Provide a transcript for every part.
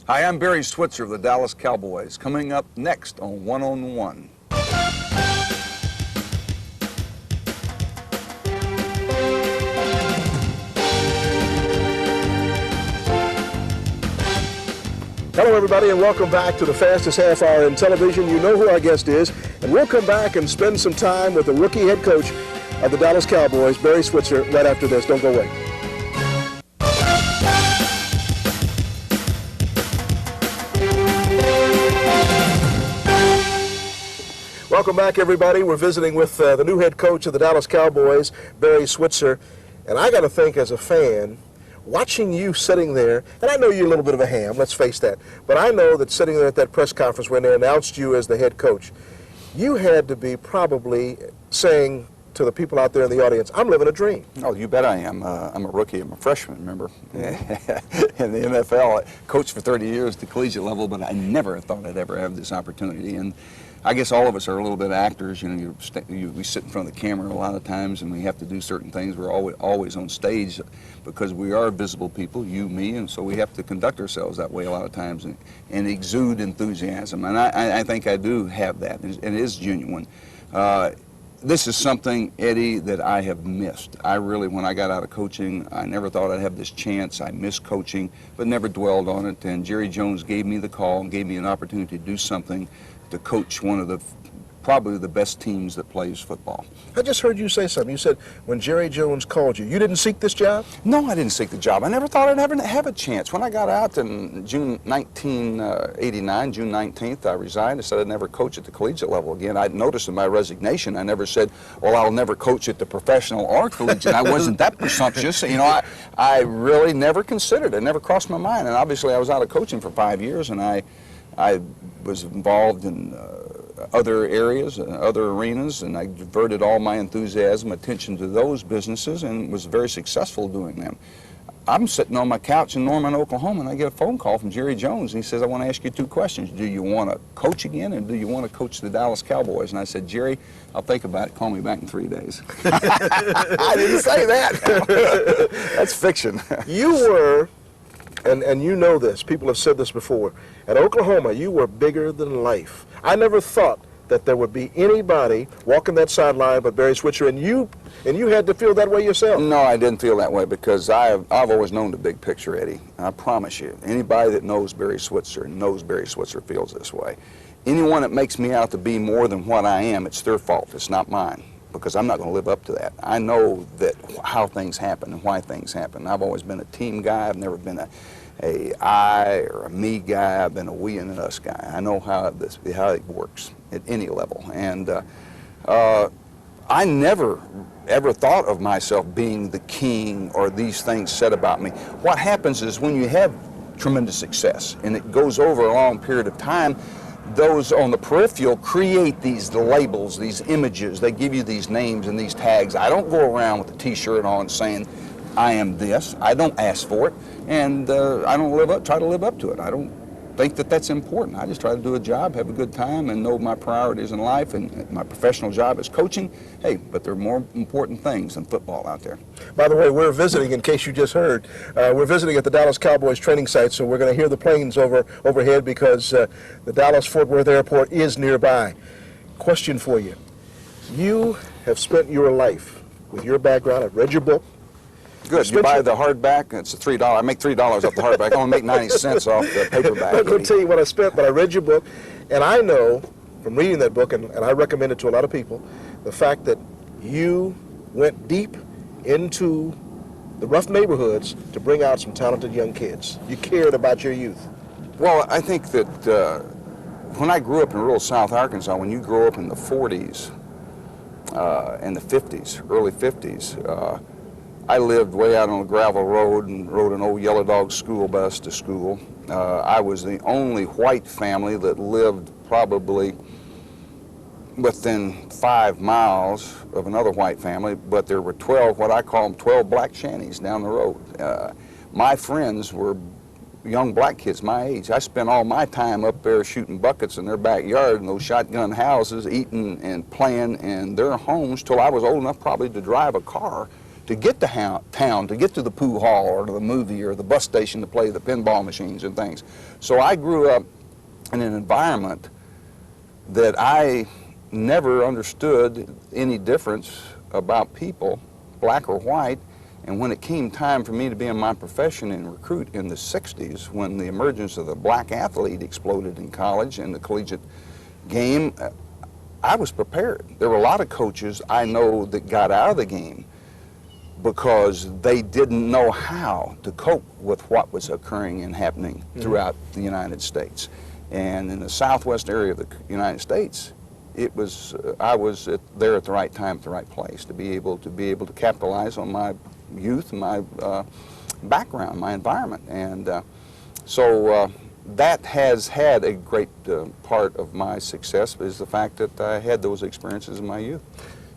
Hi, I'm Barry Switzer of the Dallas Cowboys. Coming up next on One on One. Hello, everybody, and welcome back to the fastest half hour in television. You know who our guest is, and we'll come back and spend some time with the rookie head coach of the Dallas Cowboys, Barry Switzer, right after this. Don't go away. Welcome back, everybody. We're visiting with the new head coach of the Dallas Cowboys, Barry Switzer, and I got to think, as a fan, watching you sitting there, and I know you're a little bit of a ham, let's face that, but I know that sitting there at that press conference when they announced you as the head coach, you had to be probably saying to the people out there in the audience, I'm living a dream. Oh, you bet I am. I'm a rookie. I'm a freshman, remember? In the NFL, I coached for 30 years at the collegiate level, but I never thought I'd ever have this opportunity. And I guess all of us are a little bit actors. You know, we sit in front of the camera a lot of times, and we have to do certain things. We're always on stage because we are visible people, you, me, and so we have to conduct ourselves that way a lot of times and exude enthusiasm. And I think I do have that, and it is genuine. This is something, Eddie, that I have missed. I really, when I got out of coaching, I never thought I'd have this chance. I missed coaching, but never dwelled on it. And Jerry Jones gave me the call and gave me an opportunity to do something, to coach one of the probably the best teams that plays football. I just heard you say something. You said when Jerry Jones called you, you didn't seek this job? No, I didn't seek the job. I never thought I'd ever have a chance. When I got out in June 1989, June 19th, I resigned. I said I'd never coach at the collegiate level again. I'd noticed in my resignation, I never said, well, I'll never coach at the professional or collegiate. I wasn't that presumptuous. You know, I really never considered it. It never crossed my mind. And obviously I was out of coaching for 5 years, and I was involved in other areas, other arenas, and I diverted all my enthusiasm, attention to those businesses, and was very successful doing them. I'm sitting on my couch in Norman, Oklahoma, and I get a phone call from Jerry Jones, and he says, I want to ask you 2 questions. Do you want to coach again, and do you want to coach the Dallas Cowboys? And I said, Jerry, I'll think about it. Call me back in 3 days. I didn't say that. That's fiction. You were, and you know this, people have said this before, at Oklahoma, you were bigger than life. I never thought that there would be anybody walking that sideline but Barry Switzer, and you had to feel that way yourself. No, I didn't feel that way because I've always known the big picture, Eddie. I promise you, anybody that knows Barry Switzer feels this way. Anyone that makes me out to be more than what I am, it's their fault. It's not mine, because I'm not going to live up to that. I know that how things happen and why things happen. I've always been a team guy. I've never been a I or a me guy. I've been a we and an us guy. I know how it works at any level. And I never ever thought of myself being the king or these things said about me. What happens is when you have tremendous success and it goes over a long period of time, those on the peripheral create these labels, these images. They give you these names and these tags. I don't go around with a t-shirt on saying, I am this. I don't ask for it, and I don't try to live up to it. I don't think that that's important. I just try to do a job, have a good time, and know my priorities in life, and my professional job is coaching. Hey, but there are more important things than football out there. By the way, we're visiting, in case you just heard, we're visiting at the Dallas Cowboys training site, so we're going to hear the planes overhead because the Dallas-Fort Worth Airport is nearby. Question for you. You have spent your life with your background. I've read your book. Good. You buy the hardback, it's $3. I make $3 off the hardback. I only make 90 cents off the paperback. I'm not going to tell you what I spent, but I read your book, and I know from reading that book, and I recommend it to a lot of people, the fact that you went deep into the rough neighborhoods to bring out some talented young kids. You cared about your youth. Well, I think that when I grew up in rural South Arkansas, when you grow up in the 40s and the 50s, early 50s, I lived way out on a gravel road and rode an old yellow dog school bus to school. I was the only white family that lived probably within 5 miles of another white family, but there were 12, what I call them 12 black shanties down the road. My friends were young black kids my age. I spent all my time up there shooting buckets in their backyard in those shotgun houses, eating and playing in their homes till I was old enough probably to drive a car to get to town, to get to the pool hall or to the movie or the bus station to play the pinball machines and things. So I grew up in an environment that I never understood any difference about people, black or white. And when it came time for me to be in my profession and recruit in the 60s, when the emergence of the black athlete exploded in college and the collegiate game, I was prepared. There were a lot of coaches I know that got out of the game because they didn't know how to cope with what was occurring and happening throughout the United States. And in the southwest area of the United States, it was I was there at the right time, at the right place, to be able to capitalize on my youth, my background, my environment, and so that has had a great part of my success is the fact that I had those experiences in my youth.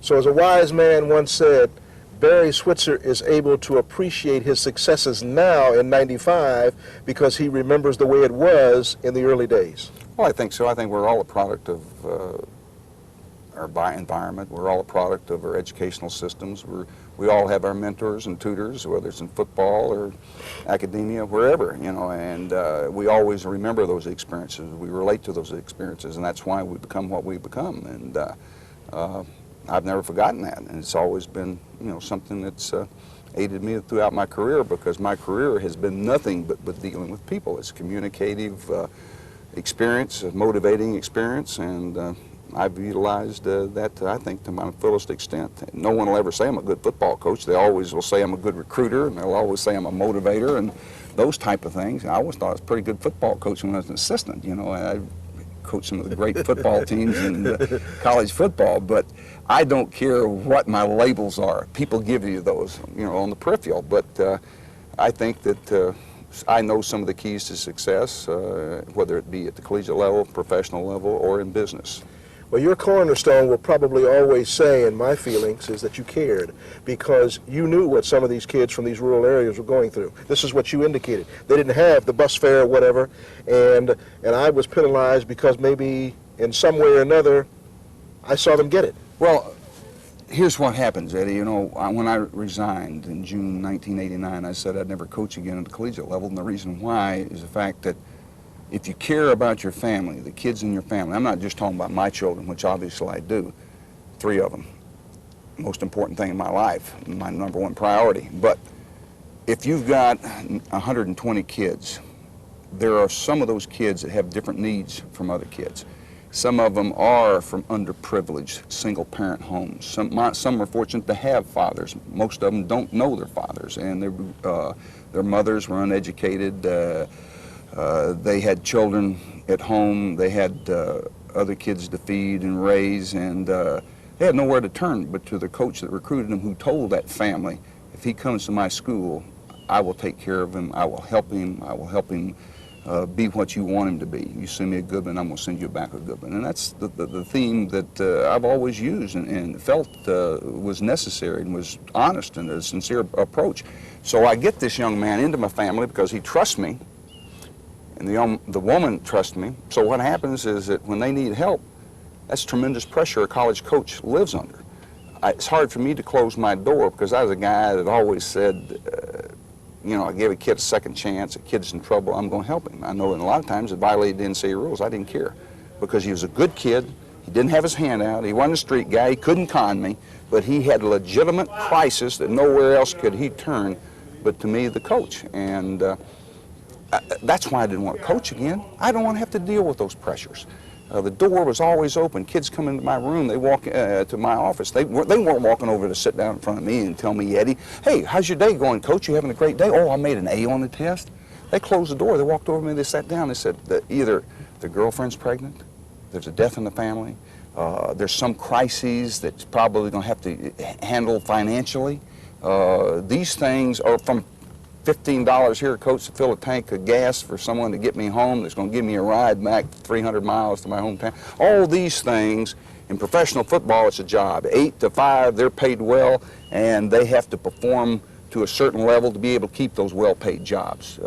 So as a wise man once said, Barry Switzer is able to appreciate his successes now in '95 because he remembers the way it was in the early days. Well, I think so. I think we're all a product of our environment. We're all a product of our educational systems. We all have our mentors and tutors, whether it's in football or academia, wherever, you know, and we always remember those experiences. We relate to those experiences, and that's why we become what we become. And I've never forgotten that, and it's always been, you know, something that's aided me throughout my career, because my career has been nothing but dealing with people. It's communicative experience, a motivating experience, and I've utilized that, I think, to my fullest extent. No one will ever say I'm a good football coach. They always will say I'm a good recruiter, and they'll always say I'm a motivator and those type of things. I always thought I was a pretty good football coach when I was an assistant. You know, I coached some of the great football teams in college football, but I don't care what my labels are. People give you those, you know, on the peripheral, but I think that I know some of the keys to success, whether it be at the collegiate level, professional level, or in business. Well, your cornerstone will probably always say, in my feelings, is that you cared, because you knew what some of these kids from these rural areas were going through. This is what you indicated. They didn't have the bus fare or whatever, and I was penalized because maybe in some way or another I saw them get it. Well, here's what happens, Eddie. You know, when I resigned in June 1989, I said I'd never coach again at the collegiate level, and the reason why is the fact that if you care about your family, the kids in your family, I'm not just talking about my children, which obviously I do, 3 of them, most important thing in my life, my number one priority. But if you've got 120 kids, there are some of those kids that have different needs from other kids. Some of them are from underprivileged single-parent homes. Some are fortunate to have fathers. Most of them don't know their fathers, and their mothers were uneducated. They had children at home. They had other kids to feed and raise, and they had nowhere to turn but to the coach that recruited them, who told that family, if he comes to my school, I will take care of him. I will help him. I will help him be what you want him to be. You send me a good one, I'm going to send you back a good one. And that's the theme that I've always used and felt was necessary and was honest and a sincere approach. So I get this young man into my family because he trusts me, and the woman trusts me. So what happens is that when they need help, that's tremendous pressure a college coach lives under. It's hard for me to close my door, because I was a guy that always said, you know, I gave a kid a second chance. A kid's in trouble, I'm going to help him. I know that a lot of times it violated the NCAA rules. I didn't care, because he was a good kid. He didn't have his hand out. He wasn't a street guy. He couldn't con me, but he had a legitimate crisis that nowhere else could he turn but to me, the coach. And that's why I didn't want to coach again. I don't want to have to deal with those pressures. The door was always open. Kids come into my room, they walk to my office. They weren't walking over to sit down in front of me and tell me, Eddie, hey, how's your day going, Coach? You having a great day? Oh, I made an A on the test. They closed the door. They walked over to me, they sat down. They said that either the girlfriend's pregnant, there's a death in the family, there's some crises that's probably going to have to handle financially. These things are from $15 here, Coach, to fill a tank of gas for someone to get me home that's going to give me a ride back 300 miles to my hometown. All these things, in professional football, it's a job. 8 to 5, they're paid well, and they have to perform to a certain level to be able to keep those well-paid jobs.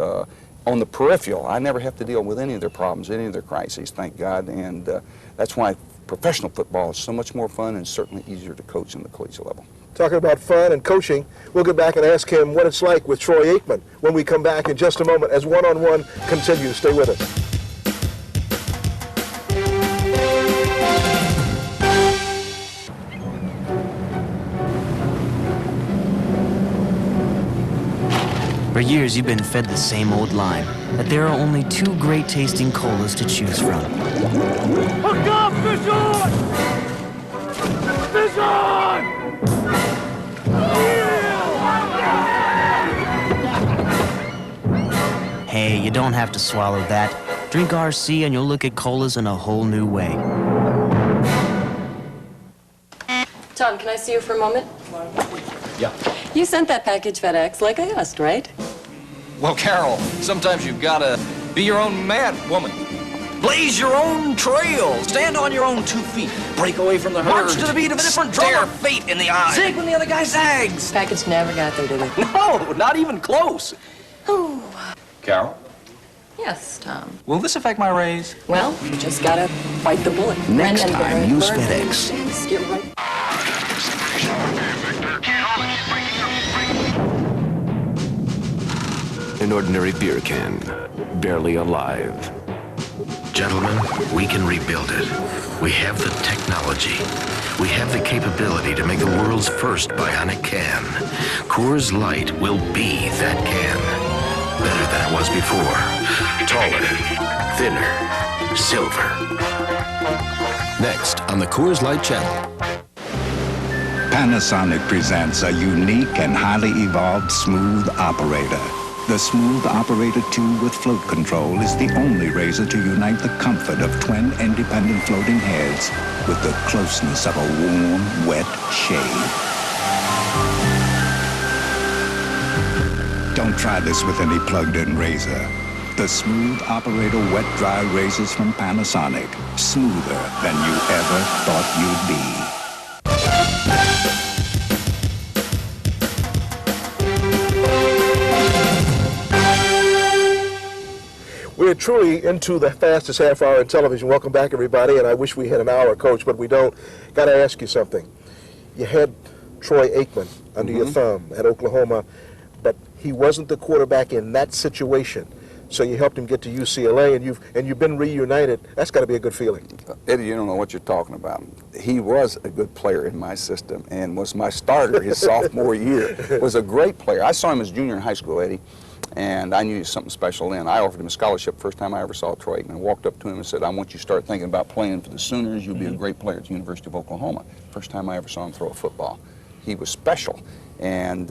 On the peripheral, I never have to deal with any of their problems, any of their crises, thank God, and that's why professional football is so much more fun and certainly easier to coach in the collegiate level. talking about fun and coaching. We'll get back and ask him what it's like with Troy Aikman when we come back in just a moment as One-on-One continues. Stay with us. For years, you've been fed the same old line, that there are only 2 great tasting colas to choose from. Hook up! Fish on! Fish on! Hey, you don't have to swallow that. Drink RC and you'll look at colas in a whole new way. Tom, can I see you for a moment? Yeah. You sent that package FedEx like I asked, right? Well, Carol, sometimes you've got to be your own man, woman. Blaze your own trail. Stand on your own 2 feet. Break away from the herd. March to the beat of a different drum. Stare fate in the eye. Zig when the other guy zags. Package never got there, did it? No, not even close. Oh. Carol, Yes, Tom. will this affect my raise? Well, you just gotta bite the bullet. Next And time, burn, use burn, FedEx. burn, get right. An ordinary beer can, barely alive. Gentlemen, we can rebuild it. We have the technology. We have the capability to make the world's first bionic can. Coors Light will be that can. Better than it was before. Taller, thinner, silver. Next on the Coors Light channel. Panasonic presents a unique and highly evolved smooth operator. The Smooth Operator 2 with float control is the only razor to unite the comfort of twin independent floating heads with the closeness of a warm, wet shave. Don't try this with any plugged-in razor. The Smooth Operator wet-dry razors from Panasonic. Smoother than you ever thought you'd be. We're truly into the fastest half hour in television. Welcome back, everybody, and I wish we had an hour, Coach, but we don't. Got to ask you something. You had Troy Aikman under your thumb at Oklahoma, but he wasn't the quarterback in that situation. So you helped him get to UCLA, and you've been reunited. That's got to be a good feeling. Eddie, you don't know what you're talking about. He was a good player in my system and was my starter his sophomore year. Was a great player. I saw him as junior in high school, Eddie, and I knew he was something special then. I offered him a scholarship first time I ever saw Troy Aikman. I walked up to him and said, I want you to start thinking about playing for the Sooners. You'll be a great player at the University of Oklahoma. First time I ever saw him throw a football. He was special. And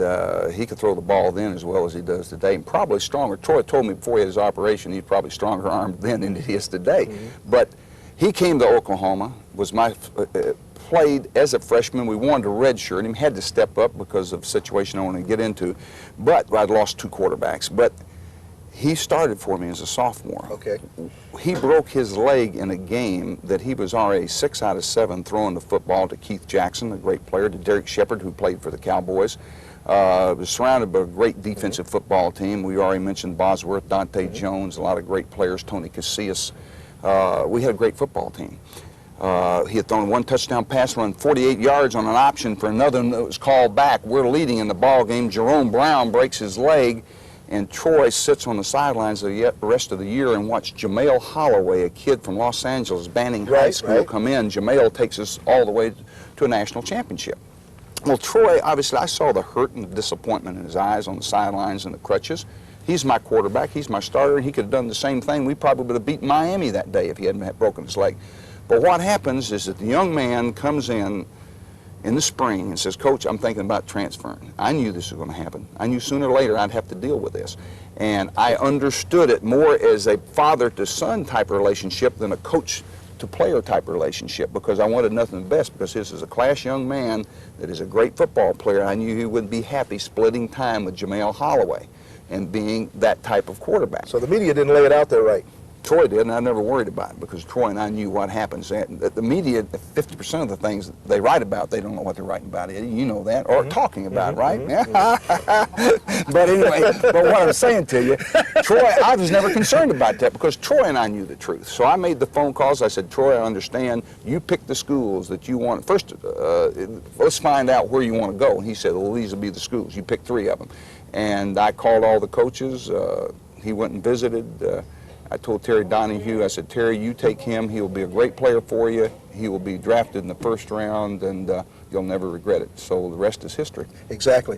he could throw the ball then as well as he does today, and probably stronger. Troy told me before he had his operation he's probably stronger armed then than he is today. But he came to Oklahoma, was played as a freshman. We wanted to redshirt him, had to step up because of the situation I want to get into. But I'd lost 2 quarterbacks. But he started for me as a sophomore. Okay. He broke his leg in a game that he was already 6 out of 7 throwing the football to Keith Jackson, a great player, to Derek Shepard, who played for the Cowboys. Was surrounded by a great defensive football team. We already mentioned Bosworth, Dante Jones, a lot of great players, Tony Casillas. We had a great football team. He had thrown 1 touchdown pass, run 48 yards on an option for another that was called back. We're leading in the ball game. Jerome Brown breaks his leg, and Troy sits on the sidelines the rest of the year and watched Jamale Holloway, a kid from Los Angeles, Banning High School, come in. Jamale takes us all the way to a national championship. Well, Troy, obviously, I saw the hurt and the disappointment in his eyes on the sidelines and the crutches. He's my quarterback. He's my starter, and he could have done the same thing. We probably would have beaten Miami that day if he hadn't broken his leg. But what happens is that the young man comes in the spring and says, Coach, I'm thinking about transferring. I knew this was going to happen. I knew sooner or later I'd have to deal with this. And I understood it more as a father-to-son type of relationship than a coach-to-player type of relationship, because I wanted nothing but best, because this is a class young man that is a great football player. I knew he wouldn't be happy splitting time with Jamale Holloway and being that type of quarterback. So the media didn't lay it out there right. Troy did, and I never worried about it because Troy and I knew what happens. And the media, 50% of the things they write about, they don't know what they're writing about, Eddie. You know that, or talking about, right? But anyway, but what I'm saying to you, Troy, I was never concerned about that because Troy and I knew the truth. So I made the phone calls. I said, Troy, I understand. You pick the schools that you want. First, let's find out where you want to go. And he said, well, these will be the schools. You pick 3 of them. And I called all the coaches. He went and visited. I told Terry Donahue, I said, Terry, you take him. He will be a great player for you. He will be drafted in the 1st round, and you'll never regret it. So the rest is history. Exactly.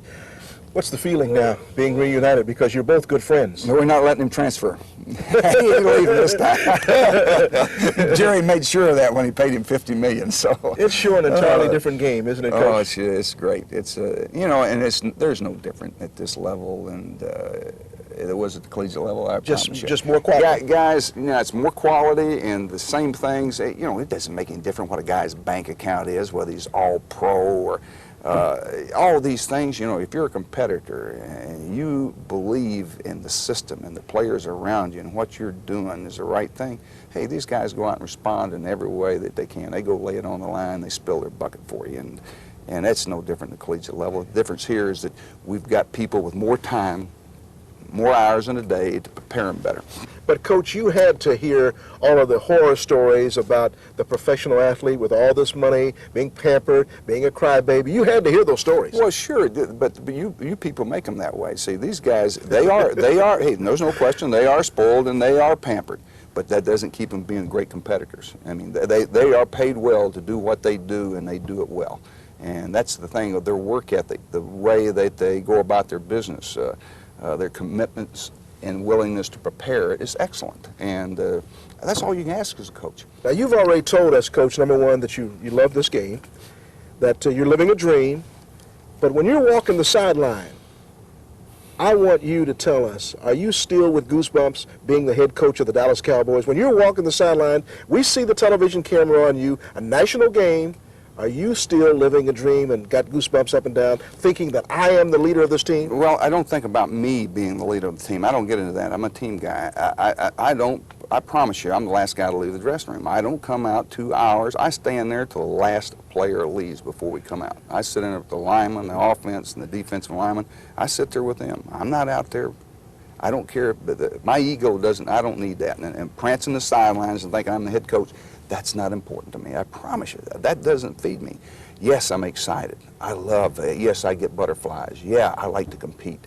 What's the feeling now, being reunited? Because you're both good friends. No, we're not letting him transfer. He ain't leaving this time. Jerry made sure of that when he paid him $50 million. So it's sure an entirely different game, isn't it, Coach? Oh, it's great. It's you know, and there's no different at this level, and it was at the collegiate level. I promise you. Just more quality. Guys, you know, it's more quality and the same things. You know, it doesn't make any difference what a guy's bank account is, whether he's all pro or all of these things. You know, if you're a competitor and you believe in the system and the players around you and what you're doing is the right thing, hey, these guys go out and respond in every way that they can. They go lay it on the line. They spill their bucket for you, and that's no different at the collegiate level. The difference here is that we've got people with more time, more hours in a day to prepare them better. But, Coach, you had to hear all of the horror stories about the professional athlete with all this money, being pampered, being a crybaby. You had to hear those stories. Well, sure, but you people make them that way. See, these guys, they are, hey, there's no question, they are spoiled and they are pampered. But that doesn't keep them being great competitors. I mean, they are paid well to do what they do, and they do it well. And that's the thing of their work ethic, the way that they go about their business. Their commitments and willingness to prepare is excellent, and that's all you can ask as a coach. Now, you've already told us, Coach, number one, that you love this game, that you're living a dream, but when you're walking the sideline, I want you to tell us, are you still with goosebumps being the head coach of the Dallas Cowboys? When you're walking the sideline, we see the television camera on you, a national game. Are you still living a dream and got goosebumps up and down, thinking that I am the leader of this team? Well, I don't think about me being the leader of the team. I don't get into that. I'm a team guy. I promise you, I'm the last guy to leave the dressing room. I don't come out 2 hours. I stand there till the last player leaves before we come out. I sit in there with the linemen, the offense, and the defensive linemen. I sit there with them. I'm not out there. I don't care. My ego doesn't, I don't need that. And prancing the sidelines and thinking I'm the head coach, that's not important to me. I promise you that. That doesn't feed me. Yes, I'm excited. I love it. Yes, I get butterflies. Yeah, I like to compete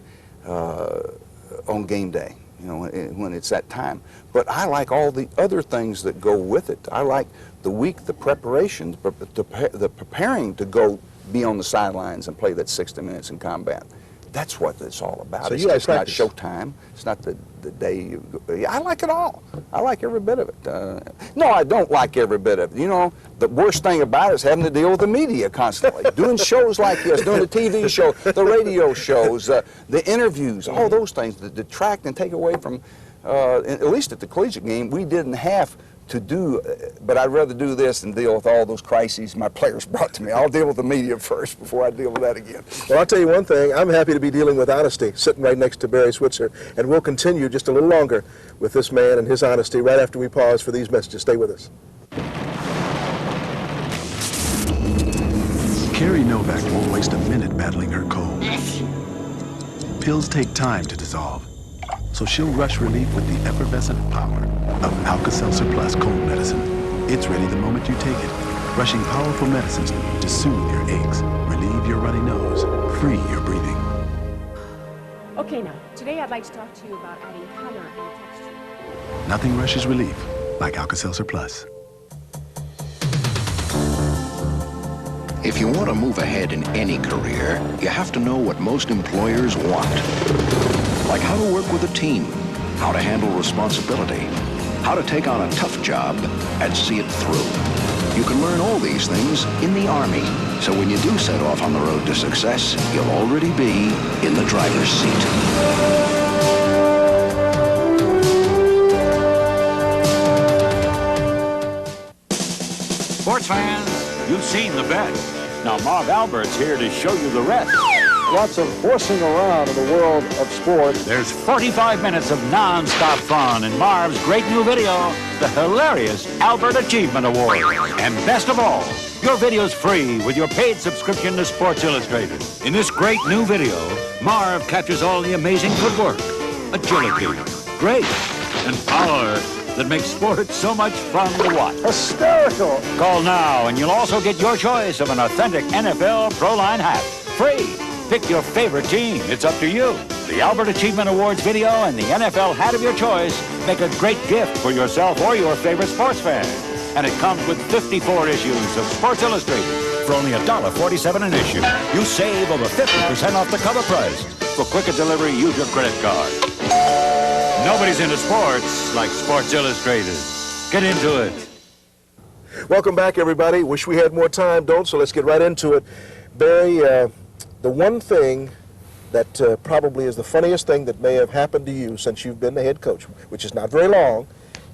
on game day, you know, when it's that time. But I like all the other things that go with it. I like the week, the preparation, the preparing to go be on the sidelines and play that 60 minutes in combat. That's what it's all about. So it's you guys it's not practice. Showtime. It's not the day you go. I like it all. I like every bit of it. No, I don't like every bit of it. You know, the worst thing about it is having to deal with the media constantly. Doing shows like this, doing the TV show, the radio shows, the interviews, all those things that detract and take away from, at least at the collegiate game, we didn't have to do, but I'd rather do this than deal with all those crises my players brought to me. I'll deal with the media first before I deal with that again. Well, I'll tell you one thing. I'm happy to be dealing with honesty, sitting right next to Barry Switzer, and we'll continue just a little longer with this man and his honesty right after we pause for these messages. Stay with us. Carrie Novak won't waste a minute battling her cold. Pills take time to dissolve, so she'll rush relief with the effervescent power of Alka-Seltzer Plus cold medicine. It's ready the moment you take it, rushing powerful medicines to soothe your aches, relieve your runny nose, free your breathing. Okay, now, today I'd like to talk to you about adding color and texture. Nothing rushes relief like Alka-Seltzer Plus. If you want to move ahead in any career, you have to know what most employers want. Like how to work with a team, how to handle responsibility, how to take on a tough job and see it through. You can learn all these things in the Army, so when you do set off on the road to success, you'll already be in the driver's seat. Sports fans, you've seen the bet. Now Marv Albert's here to show you the rest. lots of horsing around in the world of sport. There's 45 minutes of non-stop fun in Marv's great new video, the hilarious Albert Achievement Award. And best of all, your video's free with your paid subscription to Sports Illustrated. In this great new video, Marv captures all the amazing footwork, agility, grace, and power that makes sports so much fun to watch. Hysterical! Call now and you'll also get your choice of an authentic NFL Pro Line hat. Free. Pick your favorite team. It's up to you. The Albert Achievement Awards video and the NFL hat of your choice make a great gift for yourself or your favorite sports fan. And it comes with 54 issues of Sports Illustrated for only $1.47 an issue. You save over 50% off the cover price. For quicker delivery, use your credit card. Nobody's into sports like Sports Illustrated. Get into it. Welcome back, everybody. Wish we had more time, don't, so let's get right into it. Barry, the one thing that probably is the funniest thing that may have happened to you since you've been the head coach, which is not very long,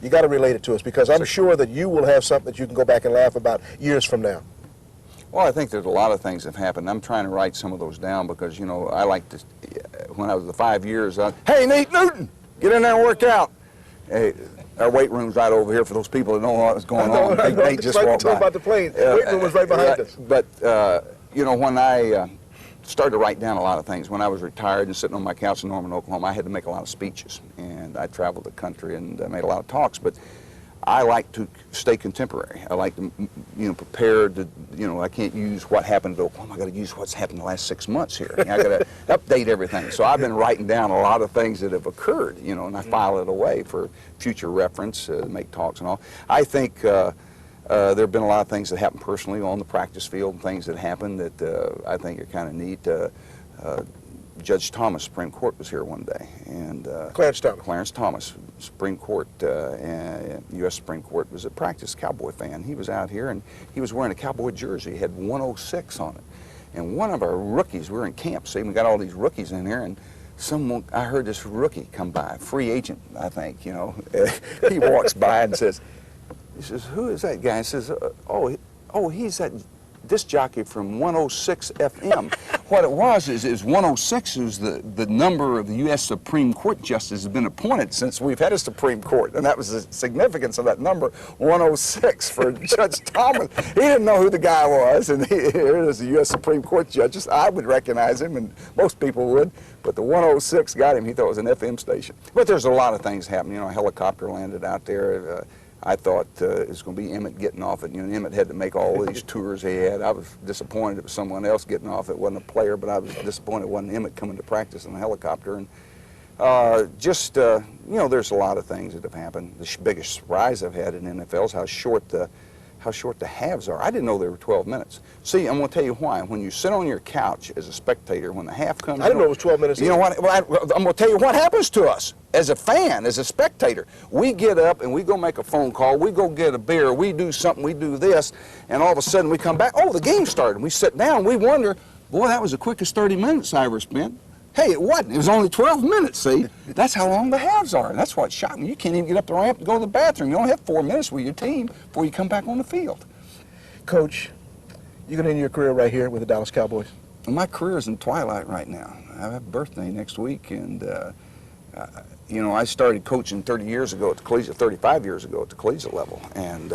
you got to relate it to us, because I'm sure that you will have something that you can go back and laugh about years from now. Well, I think there's a lot of things that have happened. I'm trying to write some of those down because, you know, I like to, when I was the 5 years, hey, Nate Newton, get in there and work out. Hey, our weight room's right over here for those people that don't know what's going on. Nate just walked by. About the plane. Weight room was right behind us. But, you know, when I started to write down a lot of things, when I was retired and sitting on my couch in Norman, Oklahoma, I had to make a lot of speeches. And I traveled the country and made a lot of talks. But I like to stay contemporary. I like to, you know, prepare to, you know, I can't use what happened to Oklahoma. I got to use what's happened the last 6 months here. I got to update everything. So I've been writing down a lot of things that have occurred, you know, and I file it away for future reference, make talks and all. I think there have been a lot of things that happened personally on the practice field, and things that happened that I think are kind of neat. Judge Thomas, Supreme Court, was here one day, and Clarence Thomas, Supreme Court, U.S. Supreme Court, was a practice Cowboy fan. He was out here, and he was wearing a Cowboy jersey. He had 106 on it, and one of our rookies, we were in camp, see, we got all these rookies in here, and someone, I heard this rookie come by, free agent, I think, you know. He walks by and says, he says, who is that guy? He says, oh, he's that disc jockey from 106 FM. What it was is 106 is the number of the U.S. Supreme Court justices have been appointed since we've had a Supreme Court, and that was the significance of that number, 106 for Judge Thomas. He didn't know who the guy was, and here is the U.S. Supreme Court judges. I would recognize him, and most people would, but the 106 got him. He thought it was an FM station. But there's a lot of things happening. You know, a helicopter landed out there. I thought it was going to be Emmett getting off it. You know, Emmett had to make all these tours he had. I was disappointed it was someone else getting off. It wasn't a player, but I was disappointed it wasn't Emmett coming to practice in a helicopter. And you know, there's a lot of things that have happened. The biggest surprise I've had in NFL is how short the halves are. I didn't know they were 12 minutes. See, I'm going to tell you why. When you sit on your couch as a spectator, when the half comes, I didn't know it was 12 minutes. You know what? Well, I'm going to tell you what happens to us as a fan, as a spectator. We get up and we go make a phone call. We go get a beer. We do something. We do this, and all of a sudden we come back. Oh, the game started. And we sit down. We wonder, boy, that was the quickest 30 minutes I ever spent. Hey, it wasn't. It was only 12 minutes, see? That's how long the halves are. That's what shocked me. You can't even get up the ramp to go to the bathroom. You only have 4 minutes with your team before you come back on the field. Coach, you're going to end your career right here with the Dallas Cowboys? Well, my career is in twilight right now. I have a birthday next week, and, you know, I started coaching 30 years ago at the collegiate, 35 years ago at the collegiate level, and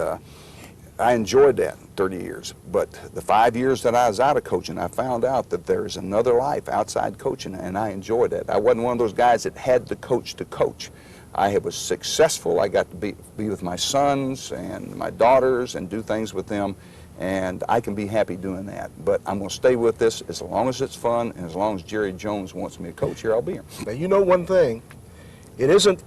I enjoyed that 30 years. But the 5 years that I was out of coaching, I found out that there's another life outside coaching, and I enjoyed that. I wasn't one of those guys that had to coach. I was successful. I got to be with my sons and my daughters and do things with them, and I can be happy doing that. But I'm going to stay with this as long as it's fun, and as long as Jerry Jones wants me to coach here, I'll be here. Now, you know one thing. It isn't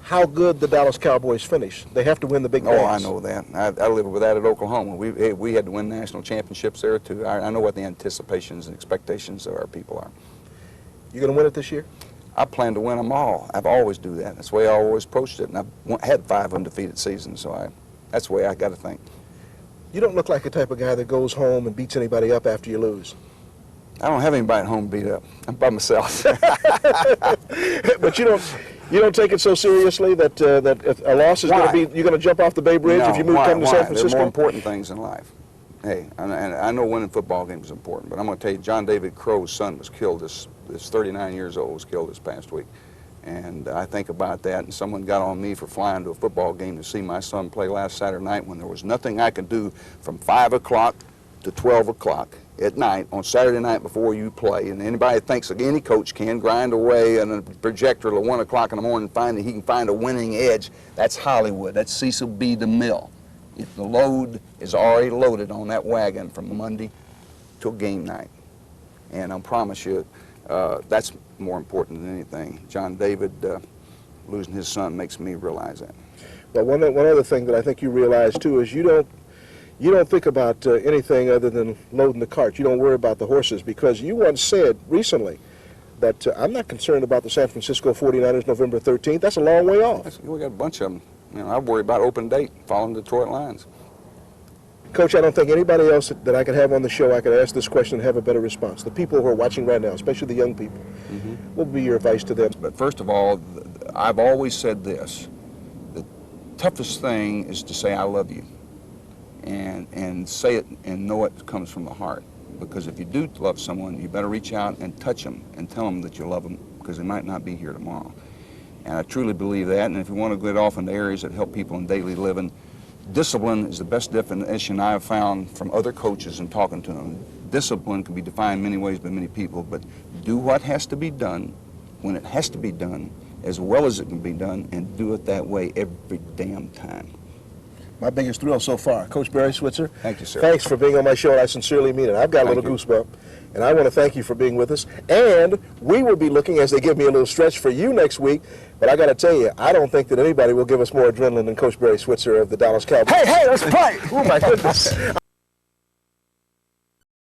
how good the Dallas Cowboys finish. They have to win the big games. Oh, I know that. I lived with that at Oklahoma. We had to win national championships there, too. I know what the anticipations and expectations of our people are. You going to win it this year? I plan to win them all. I've always do that. That's the way I always approached it. And I've had 5 undefeated seasons, so that's the way I got to think. You don't look like the type of guy that goes home and beats anybody up after you lose. I don't have anybody at home to beat up. I'm by myself. But you don't take it so seriously that if a loss is going to be, you're going to jump off the Bay Bridge if you come to San Francisco? There are more important things in life. Hey, and I know winning football games is important, but I'm going to tell you, John David Crow's son was killed. This 39 years old was killed this past week, and I think about that. And someone got on me for flying to a football game to see my son play last Saturday night when there was nothing I could do from 5 o'clock to 12 o'clock at night on Saturday night before you play. And anybody that thinks like any coach can grind away on a projector till 1 o'clock in the morning and find that he can find a winning edge, that's Hollywood. That's Cecil B. DeMille. If the load is already loaded on that wagon from Monday till game night. And I promise you, that's more important than anything. John David losing his son makes me realize that. Well, one other thing that I think you realize too is you don't think about anything other than loading the cart. You don't worry about the horses, because you once said recently that I'm not concerned about the San Francisco 49ers November 13th. That's a long way off. We got a bunch of them. You know, I worry about open date, following the Detroit Lions. Coach, I don't think anybody else that I could have on the show, I could ask this question and have a better response. The people who are watching right now, especially the young people, what would be your advice to them? But first of all, I've always said this. The toughest thing is to say I love you. And say it and know it comes from the heart. Because if you do love someone, you better reach out and touch them and tell them that you love them, because they might not be here tomorrow. And I truly believe that. And if you want to get off into areas that help people in daily living, discipline is the best definition I have found from other coaches and talking to them. Discipline can be defined many ways by many people, but do what has to be done when it has to be done, as well as it can be done, and do it that way every damn time. My biggest thrill so far. Coach Barry Switzer. Thank you, sir. Thanks for being on my show, and I sincerely mean it. I've got a little goosebump, and I want to thank you for being with us. And we will be looking, as they give me a little stretch, for you next week. But I got to tell you, I don't think that anybody will give us more adrenaline than Coach Barry Switzer of the Dallas Cowboys. Hey, let's play! Oh, my goodness.